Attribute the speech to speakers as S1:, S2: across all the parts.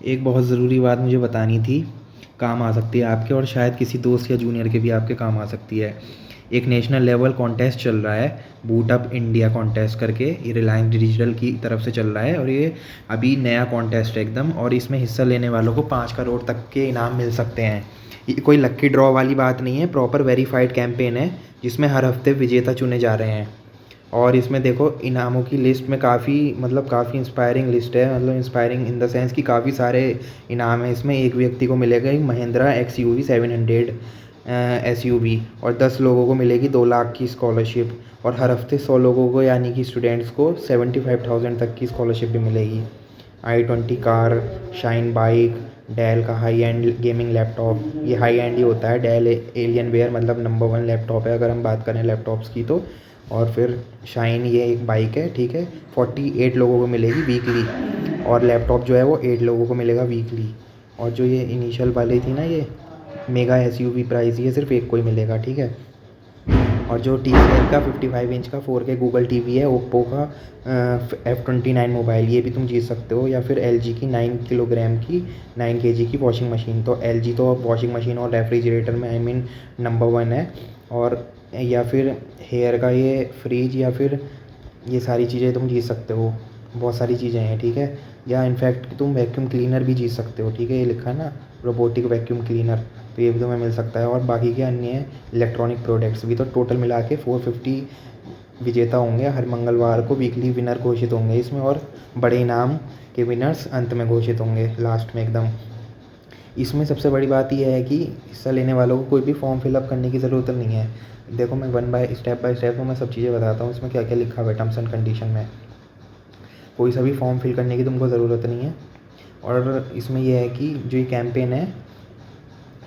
S1: एक बहुत ज़रूरी बात मुझे बतानी थी, काम आ सकती है आपके और शायद किसी दोस्त या जूनियर के भी आपके काम आ सकती है। एक नेशनल लेवल कॉन्टेस्ट चल रहा है, बूट अप इंडिया कॉन्टेस्ट करके, ये रिलायंस डिजिटल की तरफ से चल रहा है और ये अभी नया कॉन्टेस्ट है एकदम, और इसमें हिस्सा लेने वालों को 5 करोड़ तक के इनाम मिल सकते हैं। ये कोई लक्की ड्रॉ वाली बात नहीं है, प्रॉपर वेरीफाइड कैंपेन है जिसमें हर हफ्ते विजेता चुने जा रहे हैं। और इसमें देखो इनामों की लिस्ट में काफ़ी इंस्पायरिंग लिस्ट है, मतलब इंस्पायरिंग इन द सेंस कि काफ़ी सारे इनाम हैं इसमें। एक व्यक्ति को मिलेगा एक महिंद्रा XUV 700 SUV, और 10 लोगों को मिलेगी 2 लाख की स्कॉलरशिप, और हर हफ्ते 100 लोगों को यानी कि स्टूडेंट्स को 75,000 तक की स्कॉलरशिप भी मिलेगी। i20 car, Shine bike, Dell का हाई एंड गेमिंग लैपटॉप, ये हाई एंड ही होता है, डेल एलियनवेयर मतलब नंबर 1 लैपटॉप है अगर हम बात करें लैपटॉप्स की तो। और फिर शाइन ये एक बाइक है, ठीक है, 48 लोगों को मिलेगी वीकली, और लैपटॉप जो है वो 8 लोगों को मिलेगा वीकली। और जो ये इनिशियल वाली थी ना, ये मेगा SUV प्राइस, ये सिर्फ एक को ही मिलेगा, ठीक है। और जो TCL का 55 इंच का 4K गूगल टीवी है, ओप्पो का F29 मोबाइल, ये भी तुम जीत सकते हो। या फिर LG की 9 किलोग्राम की 9 kg की वॉशिंग मशीन। तो LG तो अब वॉशिंग मशीन और रेफ्रिजरेटर में नंबर 1 है। और या फिर हेयर का ये फ्रिज, या फिर ये सारी चीज़ें तुम जीत सकते हो। बहुत सारी चीज़ें हैं, ठीक है। या इनफैक्ट तुम वैक्यूम क्लीनर भी जीत सकते हो, ठीक है, ये लिखा है ना, रोबोटिक वैक्यूम क्लीनर, तो ये भी तुम्हें मिल सकता है। और बाकी के अन्य इलेक्ट्रॉनिक प्रोडक्ट्स भी। तो टोटल मिला के 450 विजेता होंगे, हर मंगलवार को वीकली विनर घोषित होंगे इसमें, और बड़े इनाम के विनर्स अंत में घोषित होंगे लास्ट में एकदम। इसमें सबसे बड़ी बात यह है कि हिस्सा लेने वालों को कोई भी फॉर्म फिलअप करने की ज़रूरत नहीं है। देखो मैं स्टेप बाय स्टेप मैं सब चीज़ें बताता हूँ इसमें क्या क्या लिखा हुआ है टर्म्स एंड कंडीशन में। कोई सा भी फॉर्म फिल करने की तुमको ज़रूरत नहीं है। और इसमें यह है कि जो ये कैंपेन है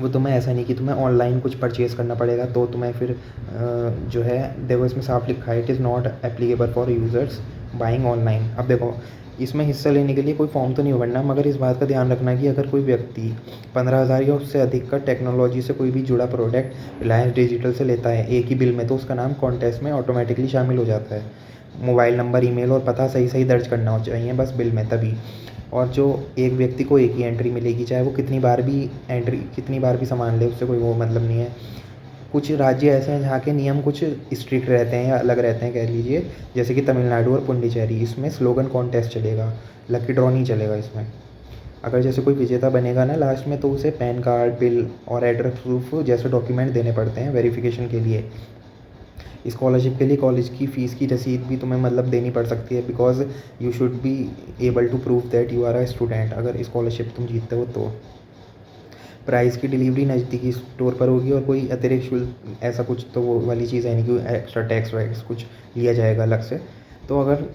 S1: वो तुम्हें ऐसा नहीं कि तुम्हें ऑनलाइन कुछ परचेज़ करना पड़ेगा तो तुम्हें फिर जो है, देखो इसमें साफ लिखा है, it is not applicable for users buying online. अब देखो इसमें हिस्सा लेने के लिए कोई फॉर्म तो नहीं भरना, मगर इस बात का ध्यान रखना कि अगर कोई व्यक्ति 15,000 या उससे अधिक का टेक्नोलॉजी से कोई भी जुड़ा प्रोडक्ट रिलायंस डिजिटल से लेता है एक ही बिल में, तो उसका नाम कॉन्टेस्ट में ऑटोमेटिकली शामिल हो जाता है। मोबाइल नंबर, ईमेल और पता सही सही दर्ज करना हो चाहिए बस बिल में, तभी। और जो एक व्यक्ति को एक ही एंट्री मिलेगी, चाहे वो कितनी बार भी सामान ले, उससे कोई वो मतलब नहीं है। कुछ राज्य ऐसे हैं जहाँ के नियम कुछ स्ट्रिक्ट रहते हैं या अलग रहते हैं कह लीजिए, जैसे कि तमिलनाडु और पुडुचेरी। इसमें स्लोगन कॉन्टेस्ट चलेगा, लकी ड्रॉ नहीं चलेगा इसमें। अगर जैसे कोई विजेता बनेगा ना लास्ट में, तो उसे पैन कार्ड, बिल और एड्रेस प्रूफ जैसे डॉक्यूमेंट देने पड़ते हैं वेरिफिकेशन के लिए। स्कॉलरशिप के लिए कॉलेज की फ़ीस की रसीद भी तुम्हें मतलब देनी पड़ सकती है, because you should be able to prove that you are a student, अगर स्कॉलरशिप तुम जीतते हो तो। प्राइस की डिलीवरी नज़दीकी स्टोर पर होगी, और कोई अतिरिक्त शुल्क ऐसा कुछ तो वो वाली चीज़ है नहीं कि एक्स्ट्रा टैक्स वैक्स कुछ लिया जाएगा अलग से। तो अगर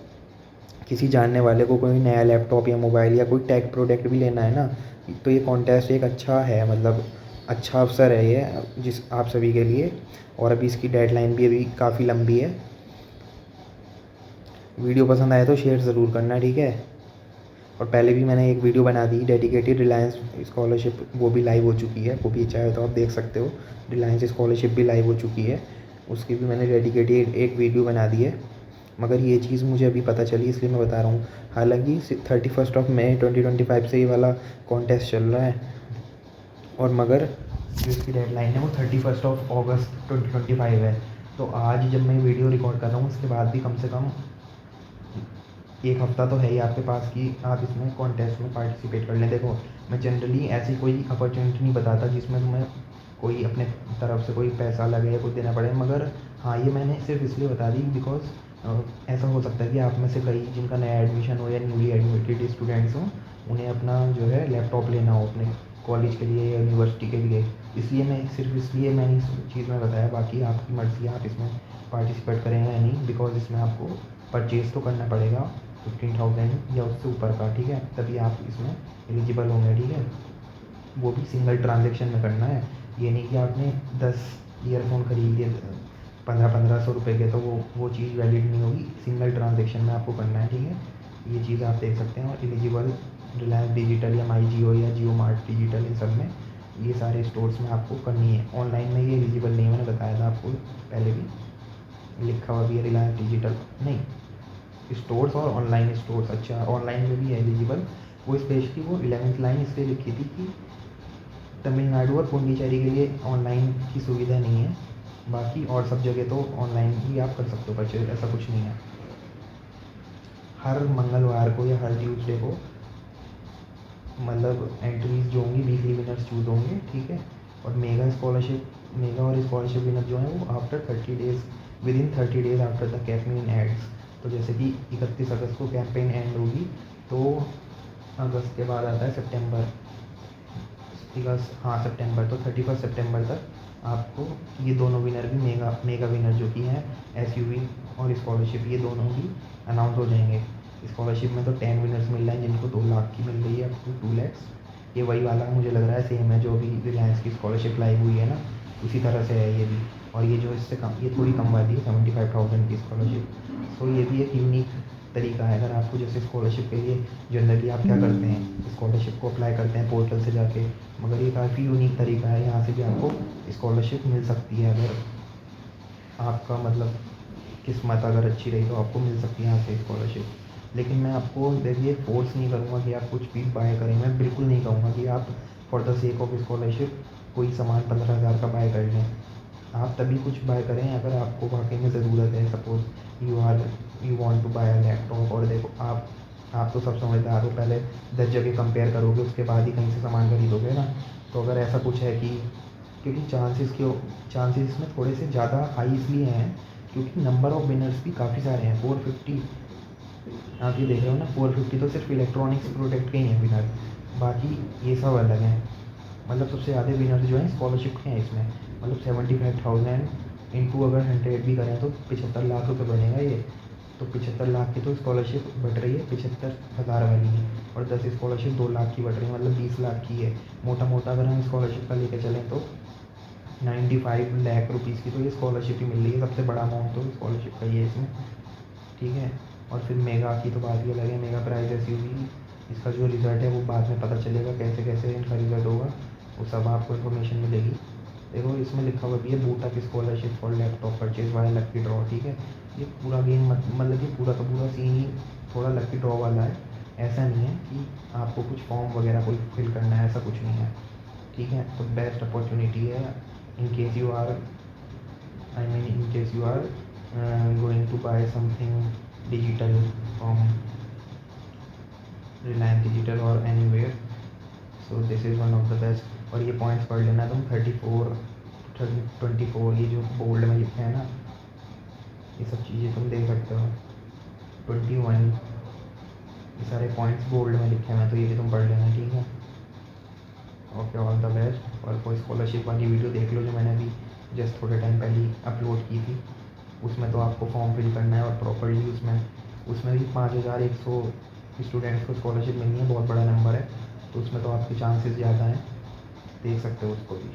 S1: किसी जानने वाले को कोई नया लैपटॉप या मोबाइल या कोई टेक प्रोडक्ट भी लेना है ना, तो ये कॉन्टेस्ट एक अच्छा है, मतलब अच्छा अवसर है ये जिस आप सभी के लिए। और अभी इसकी डेडलाइन भी अभी काफ़ी लंबी है। वीडियो पसंद आए तो शेयर ज़रूर करना, ठीक है। और पहले भी मैंने एक वीडियो बना दी डेडिकेटेड रिलायंस स्कॉलरशिप, वो भी लाइव हो चुकी है, वो भी चाहे तो आप देख सकते हो। रिलायंस स्कॉलरशिप भी लाइव हो चुकी है, उसकी भी मैंने डेडिकेटेड एक वीडियो बना दी है। मगर ये चीज़ मुझे अभी पता चली इसलिए मैं बता रहा हूँ। हालांकि 31 मई 2025 से ये वाला कॉन्टेस्ट चल रहा है, और मगर जो इसकी डेडलाइन है वो 31 अगस्त 2025 है। तो आज जब मैं वीडियो रिकॉर्ड कर रहा हूँ उसके बाद भी कम से कम एक हफ़्ता तो है ही आपके पास कि आप इसमें कॉन्टेस्ट में पार्टिसिपेट कर लें। देखो मैं जनरली ऐसी कोई अपॉर्चुनिटी नहीं बताता जिसमें तुम्हें कोई अपने तरफ से कोई पैसा लगे या कुछ देना पड़े, मगर हाँ ये मैंने सिर्फ इसलिए बता दी बिकॉज ऐसा हो सकता है कि आप में से कई जिनका नया एडमिशन हो या न्यूली एडमिटेड स्टूडेंट्स हों, उन्हें अपना जो है लैपटॉप लेना हो अपने कॉलेज के लिए या यूनिवर्सिटी के लिए। इसलिए मैंने इस चीज़ में बताया, बाकी आपकी मर्ज़ी आप इसमें पार्टिसिपेट करेंगे या नहीं, बिकॉज इसमें आपको परचेज़ तो करना पड़ेगा 15,000 या उससे ऊपर का, ठीक है, तभी आप इसमें एलिजिबल होंगे, ठीक है। वो भी सिंगल ट्रांजेक्शन में करना है, ये नहीं कि आपने 10 ईयरफोन खरीद लिए 1500 रुपये के, तो वो चीज़ वैलिड नहीं होगी। सिंगल ट्रांजेक्शन में आपको करना है, ठीक है। ये चीज़ आप देख सकते हैं। और एलिजिबल रिलायंस डिजिटल या माई जियो या जियो मार्ट डिजिटल, इन सब में ये सारे स्टोर्स में आपको करनी है। ऑनलाइन में ये एलिजिबल नहीं है, मैंने बताया था आपको पहले भी, लिखा हुआ भी है रिलायंस डिजिटल नहीं स्टोर्स और ऑनलाइन स्टोर्स। अच्छा ऑनलाइन में भी है एलिजिबल, वो स्पेशली वो 11th लाइन इसलिए लिखी थी कि तमिलनाडु और पुडुचेरी के लिए ऑनलाइन की सुविधा नहीं है, बाकी और सब जगह तो ऑनलाइन ही आप कर सकते हो परचेज, ऐसा कुछ नहीं है। हर मंगलवार को या हर ट्यूसडे को मतलब एंट्रीज जो होंगी वीकली विनर्स चूज होंगे, ठीक है। और मेगा और स्कॉलरशिप विनर जो है वो after 30 days, with in 30 days after the campaign ends. तो जैसे कि 31 अगस्त को कैंपेन एंड होगी, तो अगस्त के बाद आता है सितंबर, सितंबर, तो 31 सितंबर तक आपको ये दोनों विनर भी मेगा विनर जो कि हैं एसयूवी और स्कॉलरशिप, ये दोनों भी अनाउंस हो जाएंगे। स्कॉलरशिप में तो 10 विनर्स मिल रहे हैं जिनको 2 लाख की मिल रही है, अप टू 2 लैक्स। ये वही वाला मुझे लग रहा है सेम है जो भी रिलायंस की स्कॉलरशिप लाइव हुई है ना, उसी तरह से है ये भी। और ये जो इससे कम, ये थोड़ी कम वाली है 75,000 की स्कॉलरशिप। सो ये भी एक यूनिक तरीका है। अगर आपको जैसे स्कॉलरशिप के लिए जनरली आप क्या करते हैं, स्कॉलरशिप को अप्लाई करते हैं पोर्टल से जाके, मगर ये काफ़ी यूनिक तरीका है, यहाँ से भी आपको स्कॉलरशिप मिल सकती है। अगर आपका मतलब किस्मत अगर अच्छी रही तो आपको मिल सकती है यहाँ से स्कॉलरशिप। लेकिन मैं आपको देखिए फोर्स नहीं करूँगा कि आप कुछ भी बाय करें, मैं बिल्कुल नहीं कहूँगा कि आप for the sake of scholarship कोई सामान 15,000 का बाय कर लें। आप तभी कुछ बाय करें अगर आपको वाकई में ज़रूरत है। Suppose you want to buy a laptop, और देखो आप तो सब समझदार हो, पहले 10 जगह कंपेयर करोगे उसके बाद ही कहीं से सामान खरीदोगे ना। तो अगर ऐसा कुछ है कि, क्योंकि चांसेस इसमें थोड़े से ज़्यादा हाई इसलिए हैं क्योंकि नंबर ऑफ़ विनर्स भी काफ़ी सारे हैं। 450 आप ये देख रहे हो ना, 450 तो सिर्फ इलेक्ट्रॉनिक्स प्रोडक्ट के ही हैं विनर, बाकी ये सब अलग हैं। मतलब सबसे ज़्यादा विनर्स जो हैं स्कॉलरशिप के हैं इसमें। मतलब 75,000 इंटू अगर 100 भी करें तो 75 लाख रुपये बनेगा ये। तो 75 लाख की तो स्कॉलरशिप बट रही है 75,000 वाली की, और 10 स्कॉलरशिप 2 लाख की बट रही है, मतलब 20 लाख की है। मोटा मोटा अगर हम स्कॉलरशिप का लेके चलें तो 95 लाख रुपीज़ की तो ये स्कॉलरशिप ही मिल रही है। सबसे बड़ा अमाउंट तो स्कॉलरशिप का ही है इसमें, ठीक है। और फिर मेगा की तो बात ही अलग है। मेगा प्राइज एसयूवी, इसका जो रिज़ल्ट है वो बाद में पता चलेगा, कैसे कैसे इनका रिज़ल्ट होगा वो सब आपको इन्फॉर्मेशन मिलेगी। देखो इसमें लिखा हुआ भी है boot up scholarship for laptop purchase via lucky draw, ठीक है। ये पूरा गेम मतलब कि पूरा का पूरा सीन ही थोड़ा लक्की ड्रॉ वाला है। ऐसा नहीं है कि आपको कुछ फॉर्म वगैरह कोई फिल करना है, ऐसा कुछ नहीं है, ठीक है। तो बेस्ट अपॉर्चुनिटी है in case you are going to buy something digital from Reliance Digital और anywhere. So this is one of the best. और ये पॉइंट्स पढ़ लेना तुम, 24 ये जो बोल्ड में लिखे हैं ना, ये सब चीज़ें तुम देख सकते हो। 21 ये सारे पॉइंट्स बोल्ड में लिखे हैं, तो ये भी तुम पढ़ लेना, ठीक है। Okay, all the best. और कोई स्कॉलरशिप वाली वीडियो देख लो जो मैंने अभी जस्ट थोड़े टाइम पहले अपलोड की थी, उसमें तो आपको फॉर्म फिल करना है और प्रॉपर्ली उसमें भी 5,100 स्टूडेंट्स को स्कॉलरशिप मिलनी है, बहुत बड़ा नंबर है। तो उसमें तो आपके चांसेस ज़्यादा हैं, देख सकते हो उसको भी।